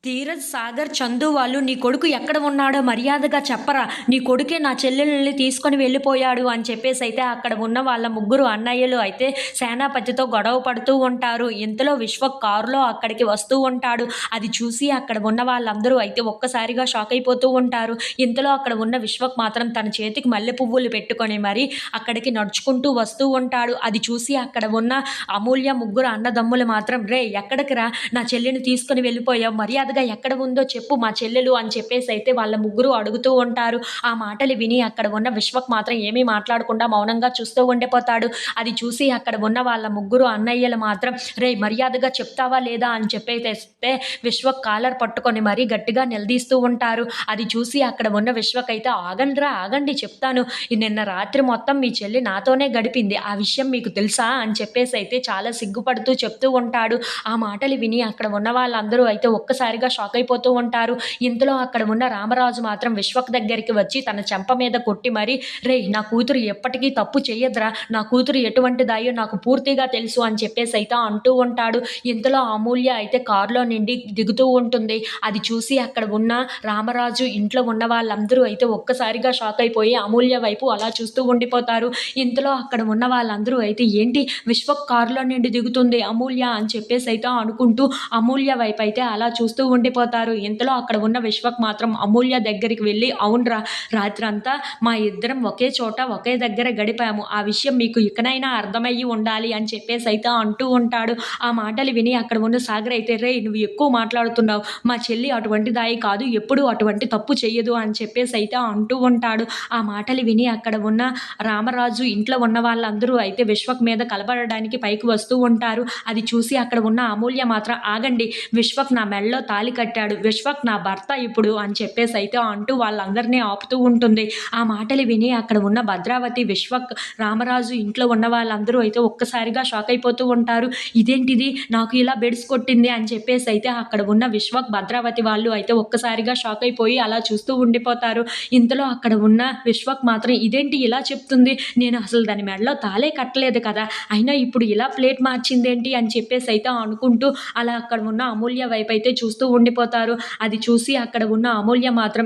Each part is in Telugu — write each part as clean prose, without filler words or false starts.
ధీరజ్, సాగర్, చందు వాళ్ళు నీ కొడుకు ఎక్కడ ఉన్నాడో మర్యాదగా చెప్పరా! నీ కొడుకే నా చెల్లెల్ని తీసుకొని వెళ్ళిపోయాడు అని చెప్పేసైతే అక్కడ ఉన్న వాళ్ళ ముగ్గురు అన్నయ్యలు అయితే సేనాపతితో గొడవ పడుతూ ఉంటారు. ఇంతలో విశ్వక్ కారులో అక్కడికి వస్తూ ఉంటాడు. అది చూసి అక్కడ ఉన్న వాళ్ళందరూ అయితే ఒక్కసారిగా షాక్ అయిపోతూ ఉంటారు. ఇంతలో అక్కడ ఉన్న విశ్వక్ మాత్రం తన చేతికి మల్లె పువ్వులు పెట్టుకొని మరి అక్కడికి నడుచుకుంటూ వస్తూ ఉంటాడు. అది చూసి అక్కడ ఉన్న అమూల్య ముగ్గురు అన్నదమ్ములు మాత్రం "రేయ్! ఎక్కడికి రా! నా చెల్లిని తీసుకొని వెళ్ళిపోయావు. మర్యాదగా ఎక్కడ ఉందో చెప్పు మా చెల్లెలు" అని చెప్పేసైతే వాళ్ళ ముగ్గురు అడుగుతూ ఉంటారు. ఆ మాటలు విని అక్కడ ఉన్న విశ్వక్ మాత్రం ఏమీ మాట్లాడకుండా మౌనంగా చూస్తూ ఉండిపోతాడు. అది చూసి అక్కడ ఉన్న వాళ్ళ ముగ్గురు అన్నయ్యలు మాత్రం "రేయ్! మర్యాదగా చెప్తావా లేదా" అని చెప్పేసేస్తే విశ్వక్ కాలర్ పట్టుకొని మరీ గట్టిగా నిలదీస్తూ ఉంటారు. అది చూసి అక్కడ ఉన్న విశ్వక్ అయితే "ఆగండ్రా ఆగండి చెప్తాను. నిన్న రాత్రి మొత్తం మీ చెల్లి నాతోనే గడిపింది. ఆ విషయం మీకు తెలుసా" అని చెప్పేసైతే చాలా సిగ్గుపడుతూ చెప్తూ ఉంటాడు. ఆ మాటలు విని అక్కడ ఉన్న వాళ్ళందరూ అయితే ఒక్కసారిగా షాక్ అయిపోతూ ఉంటారు. ఇంతలో అక్కడ ఉన్న రామరాజు మాత్రం విశ్వక్ దగ్గరికి వచ్చి తన చెంప మీద కొట్టి మరి "రేయ్! నా కూతురు ఎప్పటికీ తప్పు చెయ్యదురా! నా కూతురు ఎటువంటిదాయో నాకు పూర్తిగా తెలుసు" అని చెప్పేసైతే అంటూ ఉంటాడు. ఇంతలో అమూల్య అయితే కారులో నుండి దిగుతూ ఉంటుంది. అది చూసి అక్కడ ఉన్న రామరాజు ఇంట్లో ఉన్న వాళ్ళందరూ అయితే ఒక్కసారిగా షాక్ అయిపోయి అమూల్య వైపు అలా చూస్తూ ఉండిపోతారు. ఇంతలో అక్కడ ఉన్న వాళ్ళందరూ అయితే "ఏంటి విశ్వక్ కారులో నుండి దిగుతుంది అమూల్య" అని చెప్పేసైతే అనుకుంటూ అమూల్య వైపు అయితే అలా చూస్తూ ఉండిపోతారు. ఇంతలో అక్కడ ఉన్న విశ్వక్ మాత్రం అమూల్య దగ్గరికి వెళ్ళి "అవునురా! రాత్రంతా మా ఇద్దరం ఒకే చోట ఒకే దగ్గర గడిపాము. ఆ విషయం మీకు ఇకనైనా అర్థమయ్యి ఉండాలి" అని చెప్పేసైతే అంటూ ఉంటాడు. ఆ మాటలు విని అక్కడ ఉన్న సాగర్ అయితే "రేయ్! నువ్వు ఎక్కువ మాట్లాడుతున్నావు. మా చెల్లి అటువంటిదాయి కాదు. ఎప్పుడూ అటువంటి తప్పు చెయ్యదు" అని చెప్పేసైతే అంటూ ఉంటాడు. ఆ మాటలు విని అక్కడ ఉన్న రామరాజు ఇంట్లో ఉన్న వాళ్ళందరూ అయితే విశ్వక్ మీద కలబడడానికి పైకి వస్తూ ఉంటారు. అది చూసి అక్కడ ఉన్న అమూల్య మాత్రం "ఆగండి, విశ్వక్ నా మెడలో తాళి కట్టాడు. విశ్వక్ నా భర్త ఇప్పుడు" అని చెప్పేసైతే అంటూ వాళ్ళందరినీ ఆపుతూ ఉంటుంది. ఆ మాటలు విని అక్కడ ఉన్న భద్రావతి, విశ్వక్, రామరాజు ఇంట్లో ఉన్న వాళ్ళందరూ అయితే ఒక్కసారిగా షాక్ అయిపోతూ ఉంటారు. "ఇదేంటిది నాకు ఇలా బెడిసి కొట్టింది" అని చెప్పేసైతే అక్కడ ఉన్న విశ్వక్, భద్రావతి వాళ్ళు అయితే ఒక్కసారిగా షాక్ అయిపోయి అలా చూస్తూ ఉండిపోతారు. ఇంతలో అక్కడ ఉన్న విశ్వక్ మాత్రం "ఇదేంటి ఇలా చెప్తుంది? నేను అసలు దాని మెడలో తాళే కట్టలేదు కదా! అయినా ఇప్పుడు ఇలా ప్లేట్ మార్చిందేంటి" అని చెప్పేసైతే అనుకుంటూ అలా అక్కడ ఉన్న అమూల్య వైపు అయితే చూస్తూ ఉండిపోతారు. అది చూసి అక్కడ ఉన్న అమూల్య మాత్రం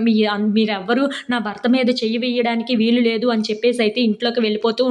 మీరెవ్వరూ నా భర్త మీద చెయ్యి వేయడానికి వీలు లేదు" అని చెప్పేసైతే ఇంట్లోకి వెళ్ళిపోతూ